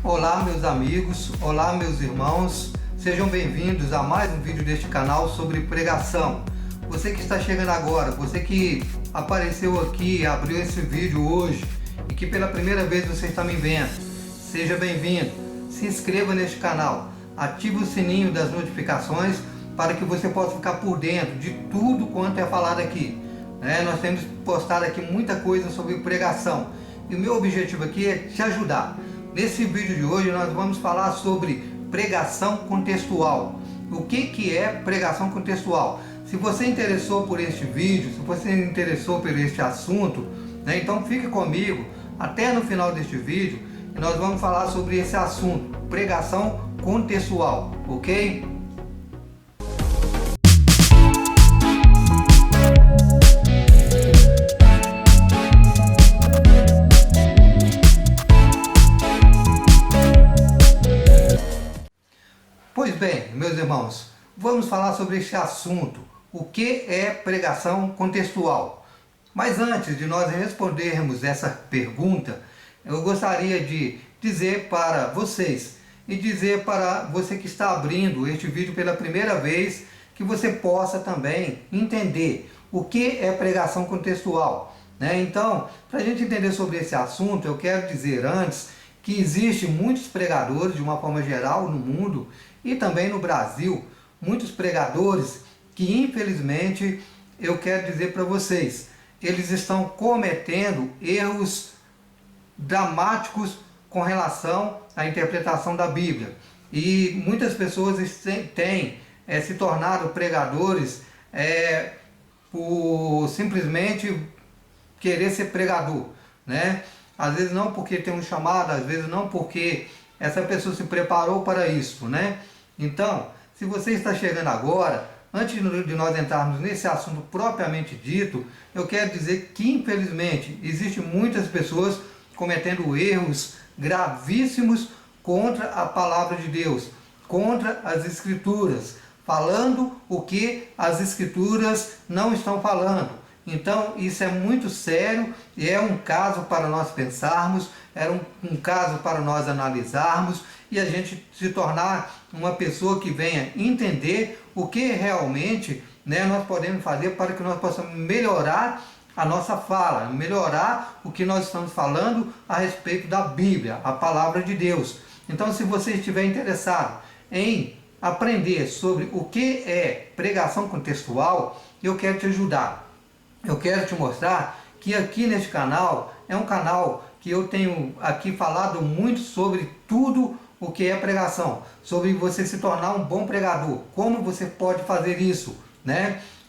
Olá meus amigos, olá meus irmãos, sejam bem-vindos a mais um vídeo deste canal sobre pregação. Você que está chegando agora, você que apareceu aqui, abriu esse vídeo hoje e que pela primeira vez você está me vendo, seja bem-vindo. Se inscreva neste canal, ative o sininho das notificações para que você possa ficar por dentro de tudo quanto é falado aqui. Nós temos postado aqui muita coisa sobre pregação e o meu objetivo aqui é te ajudar. Nesse vídeo de hoje nós vamos falar sobre pregação contextual. O que é pregação contextual? Se você interessou por este vídeo, se você interessou por este assunto, então fique comigo até no final deste vídeo e nós vamos falar sobre esse assunto, pregação contextual, ok? Pois bem, meus irmãos, vamos falar sobre este assunto, o que é pregação contextual. Mas antes de nós respondermos essa pergunta, eu gostaria de dizer para vocês e dizer para você que está abrindo este vídeo pela primeira vez, que você possa também entender o que é pregação contextual. Então, para a gente entender sobre esse assunto, eu quero dizer antes que existem muitos pregadores, de uma forma geral, no mundo e também no Brasil, muitos pregadores que, infelizmente, eu quero dizer para vocês, eles estão cometendo erros dramáticos com relação à interpretação da Bíblia. E muitas pessoas têm se tornado pregadores por simplesmente querer ser pregador, Às vezes não porque tem um chamado, às vezes não porque essa pessoa se preparou para isso, Então, se você está chegando agora, antes de nós entrarmos nesse assunto propriamente dito, eu quero dizer que, infelizmente, existem muitas pessoas cometendo erros gravíssimos contra a palavra de Deus, contra as Escrituras, falando o que as Escrituras não estão falando. Então, isso é muito sério e é um caso para nós pensarmos, é um caso para nós analisarmos e a gente se tornar uma pessoa que venha entender o que realmente nós podemos fazer para que nós possamos melhorar a nossa fala, melhorar o que nós estamos falando a respeito da Bíblia, a palavra de Deus. Então, se você estiver interessado em aprender sobre o que é pregação contextual, eu quero te ajudar. Eu quero te mostrar que aqui neste canal é um canal que eu tenho aqui falado muito sobre tudo o que é pregação, sobre você se tornar um bom pregador, como você pode fazer isso,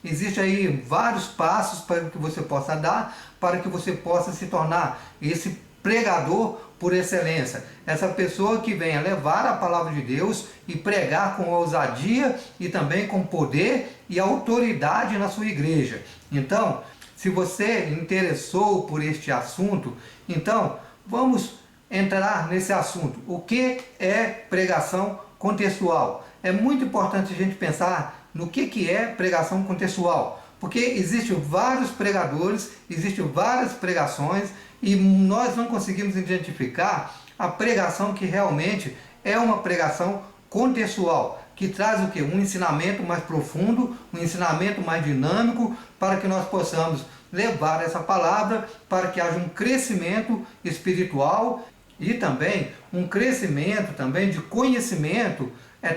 Existem aí vários passos para que você possa dar, para que você possa se tornar esse pregador por excelência, essa pessoa que venha levar a palavra de Deus e pregar com ousadia e também com poder e autoridade na sua igreja. Então, se você interessou por este assunto, então vamos entrar nesse assunto. O que é pregação contextual? É muito importante a gente pensar no que é pregação contextual, porque existem vários pregadores, existem várias pregações e nós não conseguimos identificar a pregação que realmente é uma pregação contextual, que traz o quê? Um ensinamento mais profundo, um ensinamento mais dinâmico, para que nós possamos levar essa palavra, para que haja um crescimento espiritual e também um crescimento também de conhecimento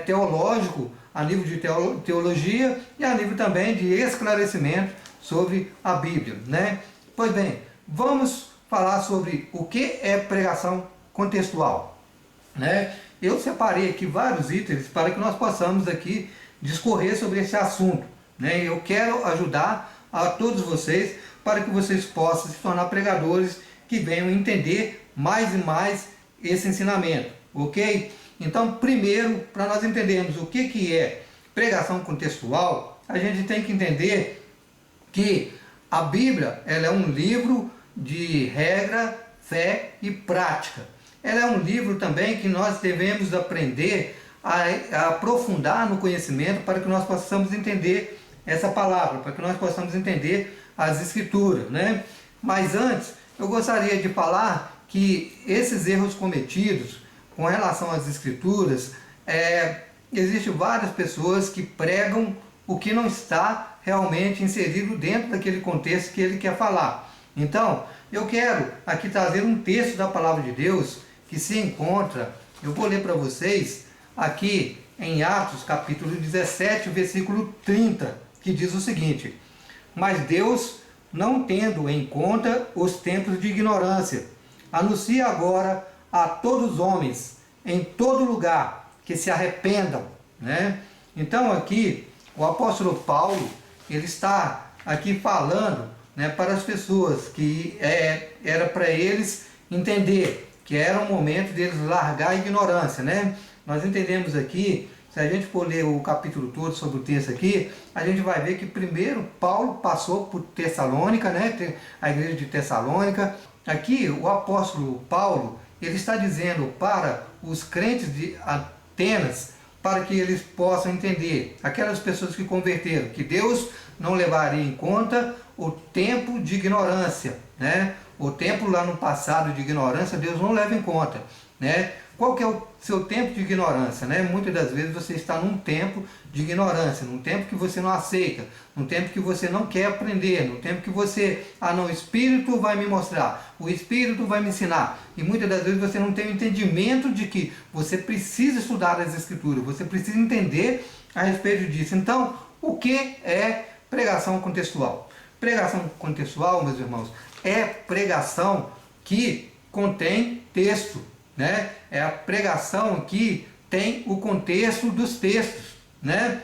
teológico, a nível de teologia e a nível também de esclarecimento sobre a Bíblia, Pois bem, vamos falar sobre o que é pregação contextual, Eu separei aqui vários itens para que nós possamos aqui discorrer sobre esse assunto, Eu quero ajudar a todos vocês para que vocês possam se tornar pregadores que venham entender mais e mais esse ensinamento, ok? Então, primeiro, para nós entendermos o que é pregação contextual, a gente tem que entender que a Bíblia ela é um livro de regra, fé e prática. Ela é um livro também que nós devemos aprender a aprofundar no conhecimento para que nós possamos entender essa palavra, para que nós possamos entender as Escrituras, Mas antes, eu gostaria de falar que esses erros cometidos com relação às Escrituras, existem várias pessoas que pregam o que não está realmente inserido dentro daquele contexto que ele quer falar. Então, eu quero aqui trazer um texto da Palavra de Deus que se encontra, eu vou ler para vocês, aqui em Atos capítulo 17, versículo 30, que diz o seguinte: mas Deus, não tendo em conta os tempos de ignorância, anuncia agora a todos os homens, em todo lugar, que se arrependam, né? Então aqui, o apóstolo Paulo, ele está aqui falando, né, para as pessoas que era para eles entender que era o momento deles largar a ignorância, né? Nós entendemos aqui, se a gente for ler o capítulo todo sobre o texto aqui, a gente vai ver que primeiro Paulo passou por Tessalônica, né? A igreja de Tessalônica. Aqui o apóstolo Paulo, ele está dizendo para os crentes de Atenas, para que eles possam entender, aquelas pessoas que converteram, que Deus não levaria em conta o tempo de ignorância, né? O tempo lá no passado de ignorância, Deus não leva em conta, né? Qual que é o seu tempo de ignorância, né? Muitas das vezes você está num tempo de ignorância, num tempo que você não aceita, num tempo que você não quer aprender, num tempo que você, não, o Espírito vai me mostrar, o Espírito vai me ensinar. E muitas das vezes você não tem o entendimento de que você precisa estudar as Escrituras, você precisa entender a respeito disso. Então, o que é pregação contextual? Pregação contextual, meus irmãos, é pregação que contém texto, né? É a pregação que tem o contexto dos textos, né?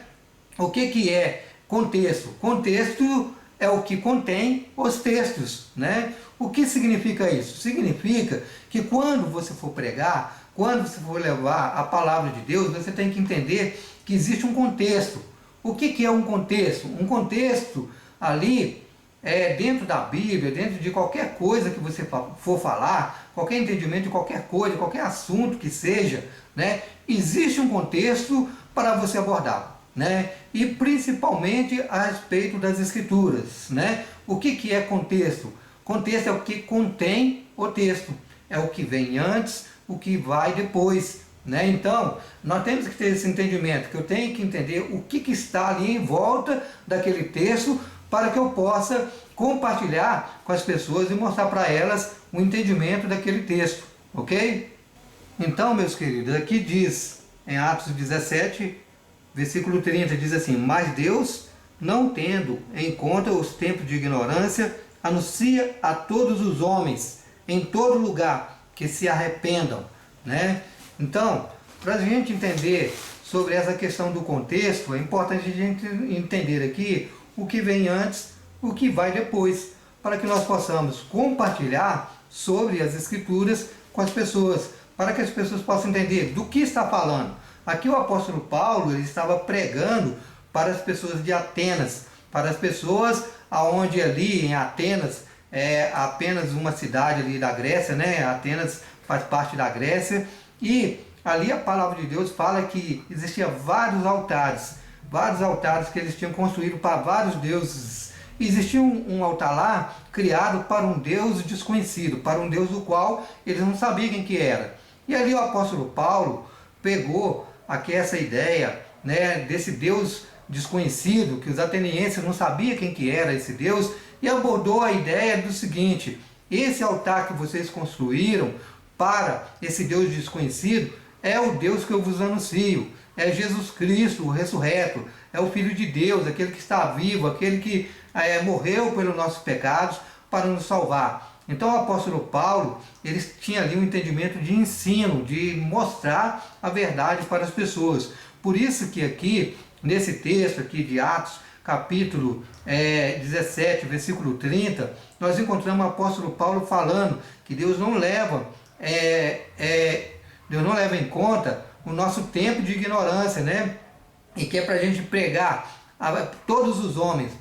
O que é contexto? Contexto é o que contém os textos, né? O que significa isso? Significa que quando você for pregar, quando você for levar a palavra de Deus, você tem que entender que existe um contexto. O que é um contexto? Um contexto ali dentro da Bíblia, dentro de qualquer coisa que você for falar, qualquer entendimento de qualquer coisa, qualquer assunto que seja, né? Existe um contexto para você abordar, né? E principalmente a respeito das Escrituras, né? O que é contexto? Contexto é o que contém o texto, é o que vem antes, o que vai depois, né? Então, nós temos que ter esse entendimento, que eu tenho que entender o que está ali em volta daquele texto, para que eu possa compartilhar com as pessoas e mostrar para elas o entendimento daquele texto, ok? Então, meus queridos, aqui diz, em Atos 17, versículo 30, diz assim: mas Deus, não tendo em conta os tempos de ignorância, anuncia a todos os homens, em todo lugar, que se arrependam, né? Então, para a gente entender sobre essa questão do contexto, é importante a gente entender aqui o que vem antes, o que vai depois, para que nós possamos compartilhar sobre as Escrituras com as pessoas, para que as pessoas possam entender do que está falando. Aqui o apóstolo Paulo, ele estava pregando para as pessoas de Atenas, para as pessoas aonde ali em Atenas é apenas uma cidade ali da Grécia, né? Atenas faz parte da Grécia, e ali a palavra de Deus fala que existia vários altares que eles tinham construído para vários deuses. Existia um altar lá criado para um Deus desconhecido, para um Deus do qual eles não sabiam quem que era. E ali o apóstolo Paulo pegou aqui essa ideia, né, desse Deus desconhecido, que os atenienses não sabiam quem que era esse Deus, e abordou a ideia do seguinte: esse altar que vocês construíram para esse Deus desconhecido é o Deus que eu vos anuncio. É Jesus Cristo, o ressurreto, é o Filho de Deus, aquele que está vivo, aquele que morreu pelos nossos pecados para nos salvar. Então o apóstolo Paulo, ele tinha ali um entendimento de ensino, de mostrar a verdade para as pessoas. Por isso que aqui, nesse texto aqui de Atos, capítulo 17, versículo 30, nós encontramos o apóstolo Paulo falando que Deus não leva em conta o nosso tempo de ignorância, né? E que é para a gente pregar a todos os homens,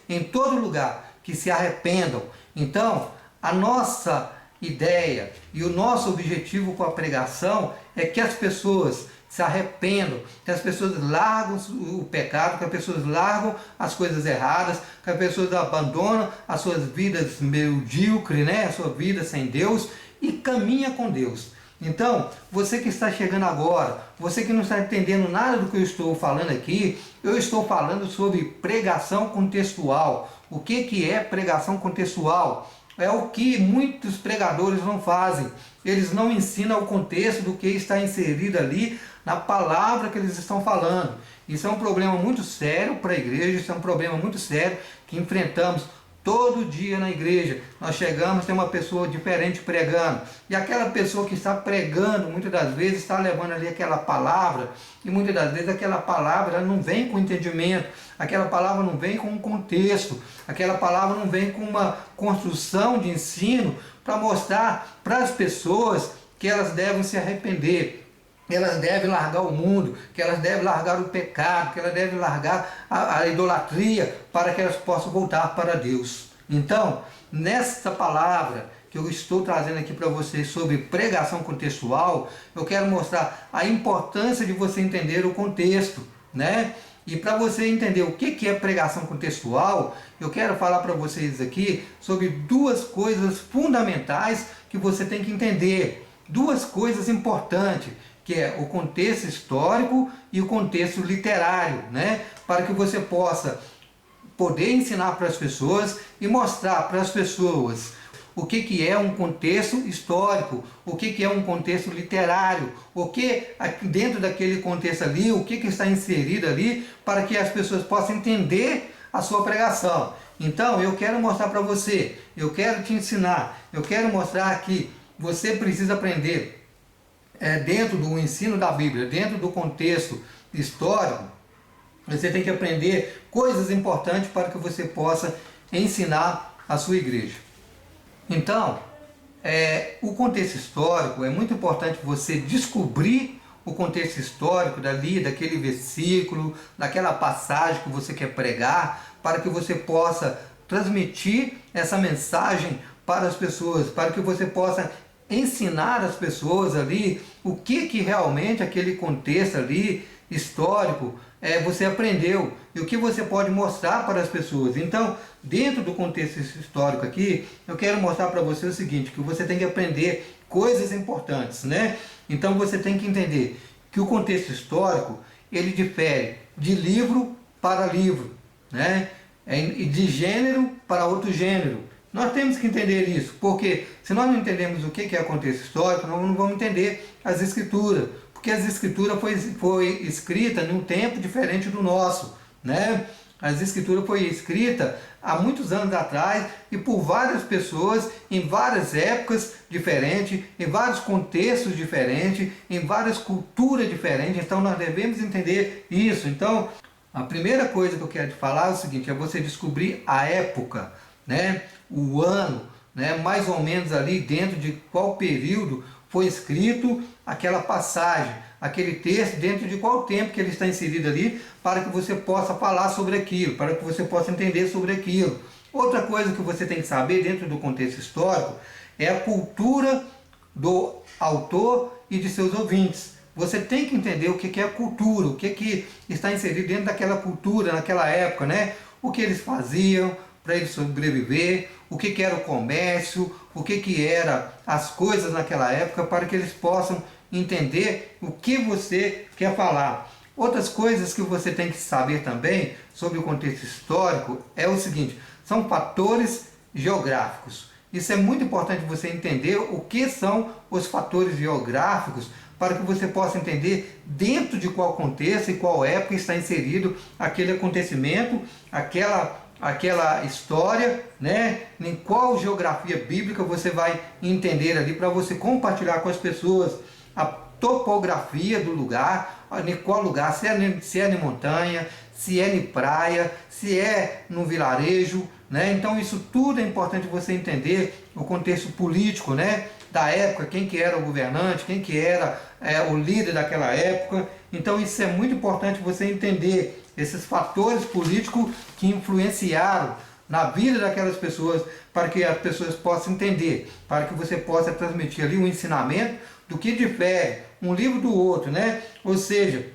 em todo lugar, que se arrependam. Então, a nossa ideia e o nosso objetivo com a pregação é que as pessoas se arrependam, que as pessoas largam o pecado, que as pessoas largam as coisas erradas, que as pessoas abandonam as suas vidas medíocres, né? A sua vida sem Deus, e caminha com Deus. Então, você que está chegando agora, você que não está entendendo nada do que eu estou falando aqui, eu estou falando sobre pregação contextual. O que é pregação contextual? É o que muitos pregadores não fazem. Eles não ensinam o contexto do que está inserido ali na palavra que eles estão falando. Isso é um problema muito sério para a igreja, isso é um problema muito sério que enfrentamos todo dia na igreja. Nós chegamos, tem uma pessoa diferente pregando, e aquela pessoa que está pregando, muitas das vezes está levando ali aquela palavra, e muitas das vezes aquela palavra ela não vem com entendimento, aquela palavra não vem com um contexto, aquela palavra não vem com uma construção de ensino para mostrar para as pessoas que elas devem se arrepender, que elas devem largar o mundo, que elas devem largar o pecado, que elas devem largar a idolatria para que elas possam voltar para Deus. Então, nesta palavra que eu estou trazendo aqui para vocês sobre pregação contextual, eu quero mostrar a importância de você entender o contexto, né? E para você entender o que é pregação contextual, eu quero falar para vocês aqui sobre duas coisas fundamentais que você tem que entender. Duas coisas importantes, que é o contexto histórico e o contexto literário, né? Para que você possa poder ensinar para as pessoas e mostrar para as pessoas o que é um contexto histórico, o que é um contexto literário, o que dentro daquele contexto ali, o que está inserido ali, para que as pessoas possam entender a sua pregação. Então, eu quero mostrar para você, eu quero te ensinar, eu quero mostrar que você precisa aprender dentro do ensino da Bíblia, dentro do contexto histórico, você tem que aprender coisas importantes para que você possa ensinar a sua igreja. Então, o contexto histórico, é muito importante você descobrir o contexto histórico dali, daquele versículo, daquela passagem que você quer pregar, para que você possa transmitir essa mensagem para as pessoas, para que você possa ensinar as pessoas ali o que realmente aquele contexto ali histórico você aprendeu e o que você pode mostrar para as pessoas. Então, dentro do contexto histórico aqui, eu quero mostrar para você o seguinte, que você tem que aprender coisas importantes, né? Então, você tem que entender que o contexto histórico, ele difere de livro para livro, né? E de gênero para outro gênero. Nós temos que entender isso, porque se nós não entendemos o que é contexto histórico, nós não vamos entender as escrituras, porque as escrituras foi escrita em um tempo diferente do nosso, né? As escrituras foi escrita há muitos anos atrás e por várias pessoas, em várias épocas diferentes, em vários contextos diferentes, em várias culturas diferentes, então nós devemos entender isso. Então, a primeira coisa que eu quero te falar é o seguinte, é você descobrir a época, né? O ano, né? Mais ou menos ali dentro de qual período foi escrito aquela passagem, aquele texto, dentro de qual tempo que ele está inserido ali, para que você possa falar sobre aquilo, para que você possa entender sobre aquilo. Outra coisa que você tem que saber dentro do contexto histórico é a cultura do autor e de seus ouvintes. Você tem que entender o que é a cultura, o que está inserido dentro daquela cultura, naquela época, né? O que eles faziam para eles sobreviver, o que era o comércio, o que era as coisas naquela época, para que eles possam entender o que você quer falar. Outras coisas que você tem que saber também sobre o contexto histórico é o seguinte, são fatores geográficos. Isso é muito importante você entender o que são os fatores geográficos, para que você possa entender dentro de qual contexto e qual época está inserido aquele acontecimento, aquela história, né? Em qual geografia bíblica você vai entender ali, para você compartilhar com as pessoas a topografia do lugar, em qual lugar, se é em montanha, se é em praia, se é no vilarejo, né? Então isso tudo é importante você entender o contexto político, né? Da época, quem que era o governante, quem que era o líder daquela época. Então isso é muito importante você entender esses fatores políticos que influenciaram na vida daquelas pessoas, para que as pessoas possam entender, para que você possa transmitir ali um ensinamento do que difere um livro do outro, né? Ou seja,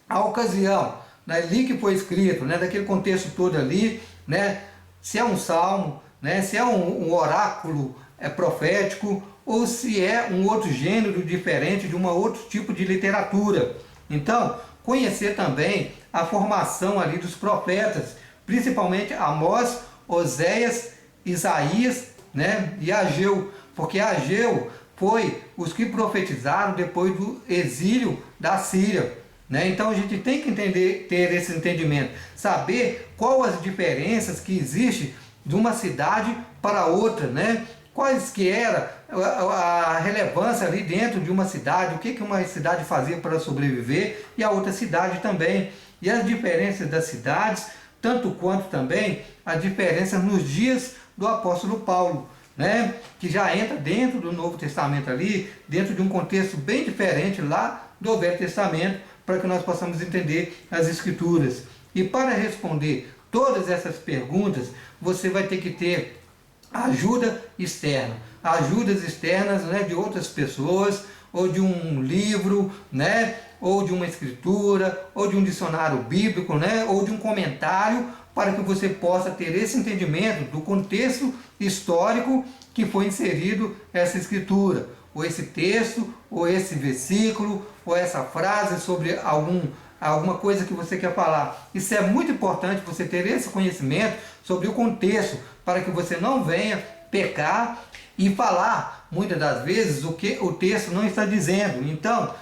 a ocasião, né, ali que foi escrito, né, daquele contexto todo ali, né, se é um salmo, né, se é um oráculo profético, ou se é um outro gênero diferente de um outro tipo de literatura. Então, conhecer também a formação ali dos profetas, principalmente Amós, Oséias, Isaías, né, e Ageu, porque Ageu foi os que profetizaram depois do exílio da Síria, né? Então a gente tem que ter esse entendimento, saber quais as diferenças que existem de uma cidade para outra, né? Quais que era a relevância ali dentro de uma cidade, o que uma cidade fazia para sobreviver e a outra cidade também, e as diferenças das cidades, tanto quanto também as diferenças nos dias do apóstolo Paulo, né? Que já entra dentro do Novo Testamento ali, dentro de um contexto bem diferente lá do Velho Testamento, para que nós possamos entender as Escrituras. E para responder todas essas perguntas, você vai ter que ter ajuda externa, ajudas externas, né, de outras pessoas, ou de um livro, né, ou de uma escritura, ou de um dicionário bíblico, né, ou de um comentário, para que você possa ter esse entendimento do contexto histórico que foi inserido essa escritura, ou esse texto, ou esse versículo, ou essa frase sobre alguma coisa que você quer falar. Isso é muito importante, você ter esse conhecimento sobre o contexto, para que você não venha pecar e falar, muitas das vezes, o que o texto não está dizendo. Então,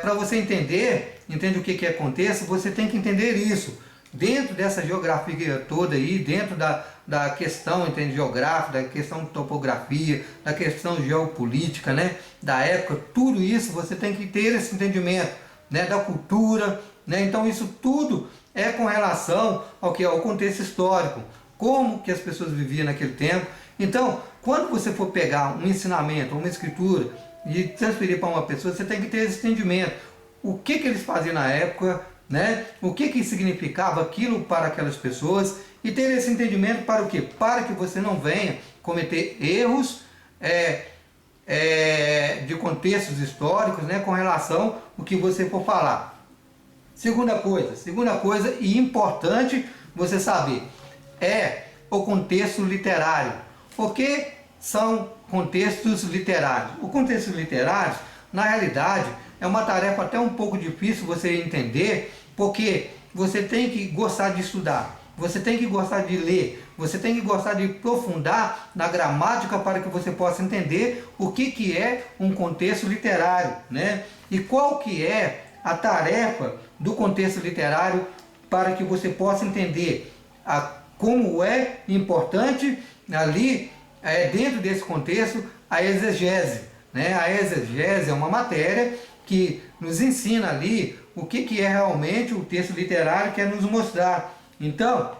para você entender o que é contexto, você tem que entender isso. Dentro dessa geografia toda aí, dentro da questão geográfica, da questão de topografia, da questão geopolítica, né, da época, tudo isso você tem que ter esse entendimento, né, da cultura, né? Então isso tudo é com relação ao contexto histórico, como que as pessoas viviam naquele tempo. Então, quando você for pegar um ensinamento, uma escritura e transferir para uma pessoa, você tem que ter esse entendimento. O que eles faziam na época, né? O que significava aquilo para aquelas pessoas, e ter esse entendimento para o quê? Para que você não venha cometer erros de contextos históricos, né, com relação ao que você for falar. Segunda coisa e importante você saber, é o contexto literário. O que são contextos literários? O contexto literário, na realidade, é uma tarefa até um pouco difícil você entender, porque você tem que gostar de estudar, você tem que gostar de ler, você tem que gostar de aprofundar na gramática para que você possa entender o que é um contexto literário, né? E qual que é a tarefa do contexto literário para que você possa entender como é importante ali, dentro desse contexto, a exegese, né? A exegese é uma matéria que nos ensina ali o que é realmente o texto literário quer nos mostrar. Então,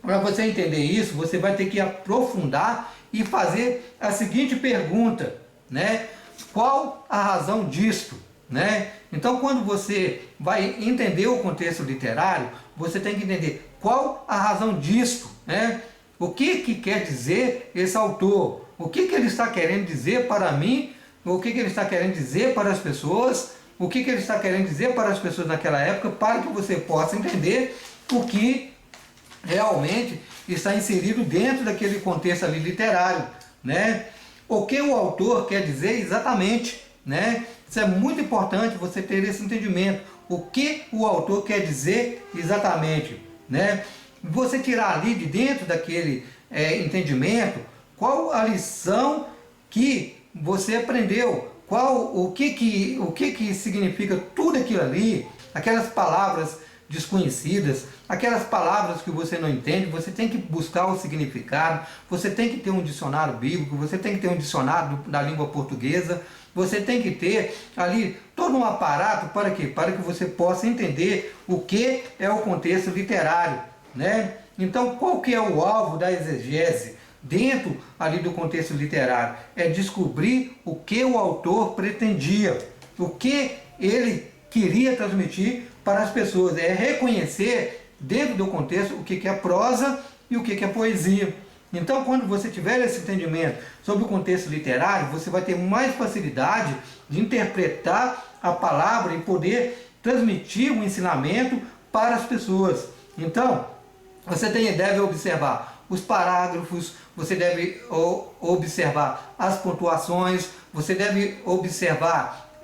para você entender isso, você vai ter que aprofundar e fazer a seguinte pergunta, né? Qual a razão disto, né? Então, quando você vai entender o contexto literário, você tem que entender qual a razão disto, né? O que quer dizer esse autor? O que ele está querendo dizer para mim? O que ele está querendo dizer para as pessoas? O que ele está querendo dizer para as pessoas naquela época, para que você possa entender o que realmente está inserido dentro daquele contexto ali literário, né? O que o autor quer dizer exatamente, né? Isso é muito importante você ter esse entendimento. O que o autor quer dizer exatamente, né? Você tirar ali de dentro daquele entendimento qual a lição que você aprendeu, o que significa tudo aquilo ali, aquelas palavras desconhecidas, aquelas palavras que você não entende. Você tem que buscar o significado, você tem que ter um dicionário bíblico, você tem que ter um dicionário da língua portuguesa, você tem que ter ali todo um aparato para quê? Para que você possa entender o que é o contexto literário, né? Então, qual que é o alvo da exegese dentro ali do contexto literário? É descobrir o que o autor pretendia, o que ele queria transmitir para as pessoas, é reconhecer dentro do contexto o que é prosa e o que é poesia. Então, quando você tiver esse entendimento sobre o contexto literário, você vai ter mais facilidade de interpretar a palavra e poder transmitir um ensinamento para as pessoas. Então, você deve observar os parágrafos, você deve observar as pontuações, você deve observar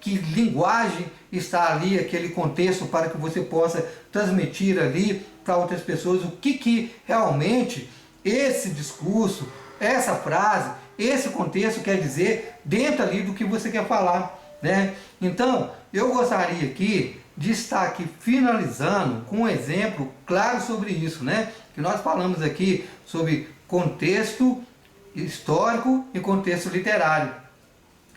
que linguagem está ali, aquele contexto, para que você possa transmitir ali para outras pessoas o que realmente esse discurso, essa frase, esse contexto quer dizer dentro ali do que você quer falar, né? Então, eu gostaria aqui de estar aqui finalizando com um exemplo claro sobre isso, né? Que nós falamos aqui sobre contexto histórico e contexto literário,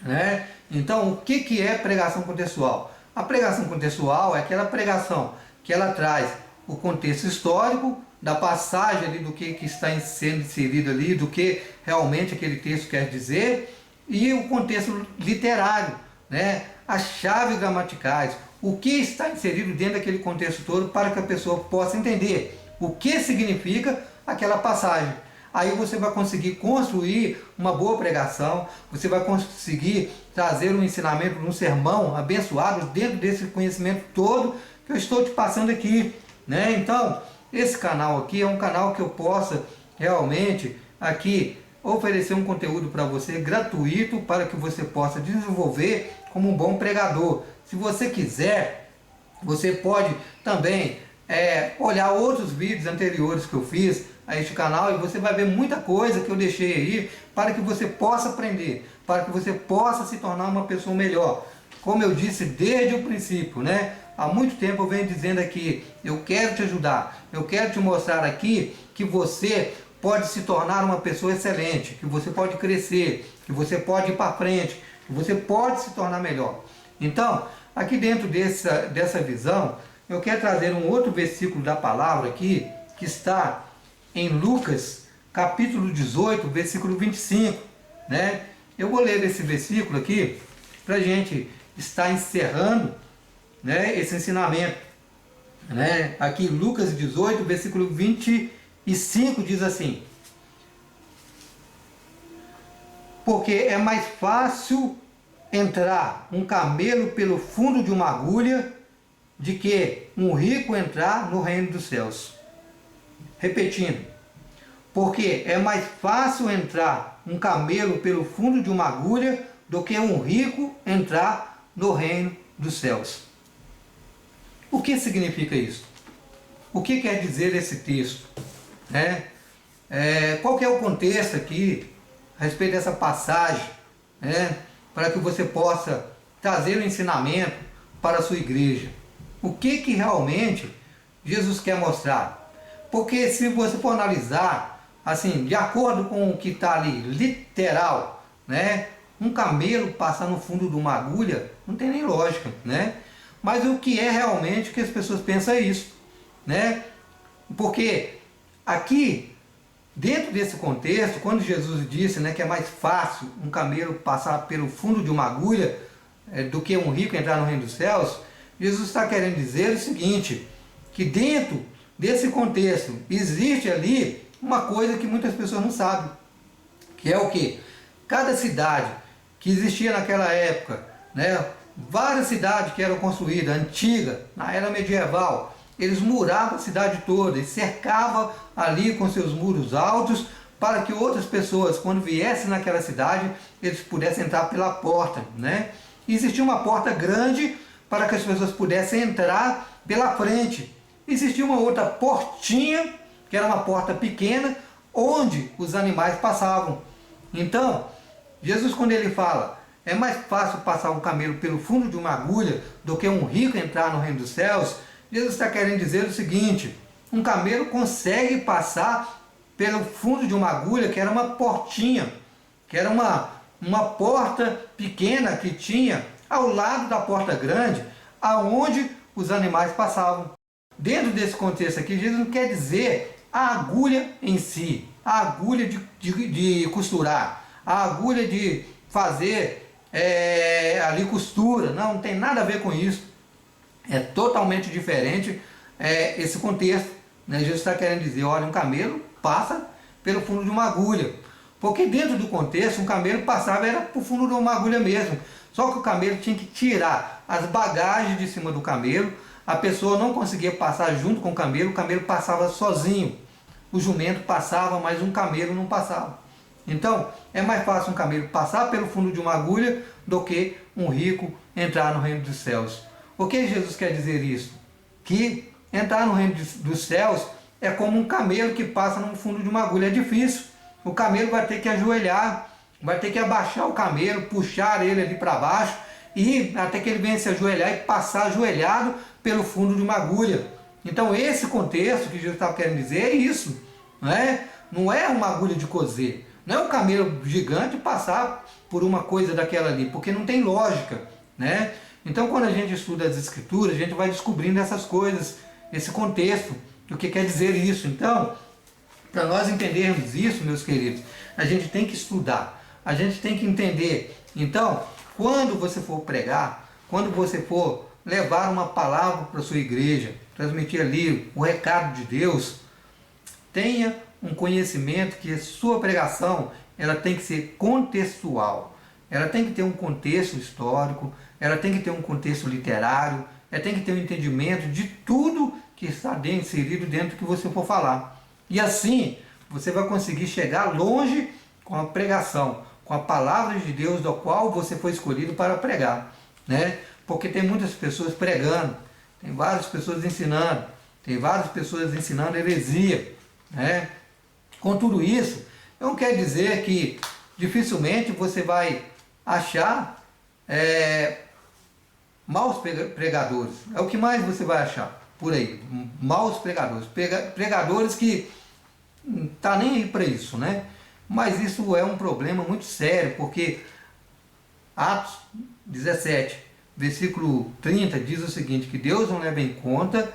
né? Então, o que é pregação contextual? A pregação contextual é aquela pregação que ela traz o contexto histórico da passagem ali do que está sendo inserido ali, do que realmente aquele texto quer dizer, e o contexto literário, né? As chaves gramaticais, o que está inserido dentro daquele contexto todo para que a pessoa possa entender o que significa aquela passagem. Aí você vai conseguir construir uma boa pregação, você vai conseguir trazer um ensinamento, um sermão abençoado dentro desse conhecimento todo que eu estou te passando aqui, né? Então, esse canal aqui é um canal que eu possa realmente aqui oferecer um conteúdo para você gratuito para que você possa desenvolver como um bom pregador. Se você quiser, você pode também olhar outros vídeos anteriores que eu fiz a este canal e você vai ver muita coisa que eu deixei aí para que você possa aprender, para que você possa se tornar uma pessoa melhor. Como eu disse desde o princípio, né? Há muito tempo eu venho dizendo aqui, eu quero te ajudar, eu quero te mostrar aqui que você pode se tornar uma pessoa excelente, que você pode crescer, que você pode ir para frente, que você pode se tornar melhor. Então, aqui dentro dessa visão, eu quero trazer um outro versículo da palavra aqui, que está em Lucas, capítulo 18, versículo 25, né? Eu vou ler esse versículo aqui, para a gente estar encerrando, né, esse ensinamento, né? Aqui Lucas 18, versículo 25 diz assim: porque é mais fácil entrar um camelo pelo fundo de uma agulha de que um rico entrar no reino dos céus. Repetindo, porque é mais fácil entrar um camelo pelo fundo de uma agulha do que um rico entrar no reino dos céus. O que significa isso? O que quer dizer esse texto, né? Qual que é o contexto aqui a respeito dessa passagem, né? Para que você possa trazer o ensinamento para a sua igreja. O que realmente Jesus quer mostrar? Porque se você for analisar, assim, de acordo com o que está ali, literal, né? Um camelo passar no fundo de uma agulha, não tem nem lógica, né? Mas o que é realmente que as pessoas pensam é isso, né? Porque aqui, dentro desse contexto, quando Jesus disse, né, que é mais fácil um camelo passar pelo fundo de uma agulha do que um rico entrar no reino dos céus, Jesus está querendo dizer o seguinte, que dentro desse contexto existe ali uma coisa que muitas pessoas não sabem, que é o que? Cada cidade que existia naquela época, né, várias cidades que eram construídas, antigas, na era medieval, eles muravam a cidade toda e cercavam ali com seus muros altos para que outras pessoas, quando viessem naquela cidade, eles pudessem entrar pela porta, né? E existia uma porta grande para que as pessoas pudessem entrar pela frente. Existia uma outra portinha, que era uma porta pequena, onde os animais passavam. Então, Jesus, quando ele fala, é mais fácil passar um camelo pelo fundo de uma agulha do que um rico entrar no reino dos céus, Jesus está querendo dizer o seguinte, um camelo consegue passar pelo fundo de uma agulha, que era uma portinha, que era uma porta pequena que tinha ao lado da porta grande, aonde os animais passavam. Dentro desse contexto aqui, Jesus não quer dizer a agulha em si, a agulha de costurar, a agulha de fazer ali costura, não tem nada a ver com isso. É totalmente diferente esse contexto, né? Jesus está querendo dizer, olha, um camelo passa pelo fundo de uma agulha, porque dentro do contexto, um camelo passava era para o fundo de uma agulha mesmo, só que o camelo tinha que tirar as bagagens de cima do camelo, a pessoa não conseguia passar junto com o camelo passava sozinho. o jumento passava, mas um camelo não passava. Então, é mais fácil um camelo passar pelo fundo de uma agulha do que um rico entrar no reino dos céus. O que Jesus quer dizer isso? Que entrar no reino dos céus é como um camelo que passa no fundo de uma agulha. É difícil. O camelo vai ter que ajoelhar, vai ter que abaixar o camelo, puxar ele ali para baixo, e até que ele venha se ajoelhar e passar ajoelhado pelo fundo de uma agulha. Então esse contexto que Jesus estava querendo dizer é isso. Não é uma agulha de coser. Não é um camelo gigante passar por uma coisa daquela ali, porque não tem lógica. Então quando a gente estuda as escrituras, a gente vai descobrindo essas coisas, esse contexto, o que quer dizer isso. Então, para nós entendermos isso, meus queridos, a gente tem que estudar, a gente tem que entender. Então, quando você for pregar, quando você for levar uma palavra para a sua igreja, transmitir ali o recado de Deus, tenha um conhecimento que a sua pregação ela tem que ser contextual. Ela tem que ter um contexto histórico, ela tem que ter um contexto literário, ela tem que ter um entendimento de tudo que está inserido dentro do que você for falar. E assim, você vai conseguir chegar longe com a pregação, com a palavra de Deus do qual você foi escolhido para pregar. Porque tem muitas pessoas pregando, tem várias pessoas ensinando, tem várias pessoas ensinando heresia. Com tudo isso, não quer dizer que dificilmente você vai achar maus pregadores. É o que mais você vai achar por aí, maus pregadores, pregadores que não tá nem aí para isso, Mas isso é um problema muito sério, porque Atos 17, versículo 30 diz o seguinte, que Deus não leva em conta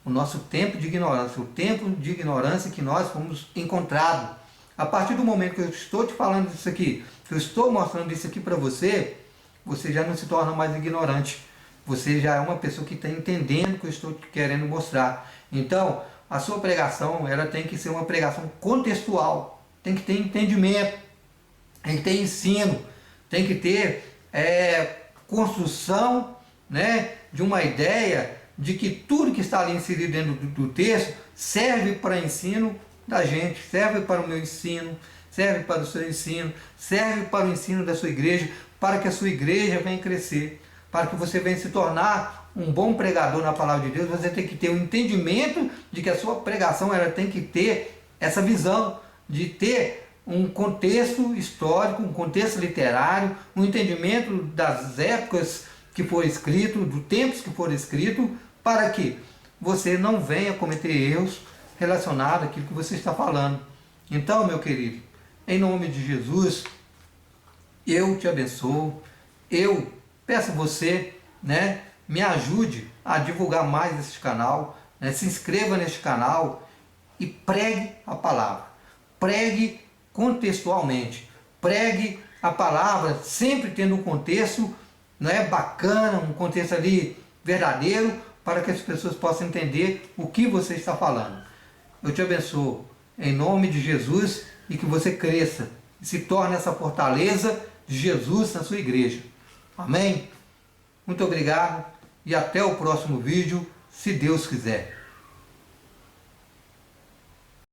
o nosso tempo de ignorância, o tempo de ignorância que nós fomos encontrados. A partir do momento que eu estou te falando disso aqui, que eu estou mostrando isso aqui para você, você já não se torna mais ignorante. Você já é uma pessoa que está entendendo o que eu estou querendo mostrar. Então, a sua pregação ela tem que ser uma pregação contextual. Tem que ter entendimento, tem que ter ensino, tem que ter construção de uma ideia de que tudo que está ali inserido dentro do texto serve para ensino da gente, serve para o meu ensino, serve para o seu ensino, serve para o ensino da sua igreja, para que a sua igreja venha crescer, para que você venha se tornar um bom pregador na palavra de Deus. Você tem que ter o entendimento de que a sua pregação ela tem que ter essa visão, de ter um contexto histórico, um contexto literário, um entendimento das épocas que for escrito, dos tempos que for escrito, para que você não venha cometer erros relacionados àquilo que você está falando. Então, meu querido, em nome de Jesus, eu te abençoo, eu peço a você, me ajude a divulgar mais este canal, se inscreva neste canal e pregue a palavra, pregue contextualmente, pregue a palavra sempre tendo um contexto bacana, um contexto ali verdadeiro, para que as pessoas possam entender o que você está falando. Eu te abençoo em nome de Jesus e que você cresça e se torne essa fortaleza de Jesus na sua igreja. Amém? Muito obrigado e até o próximo vídeo, se Deus quiser.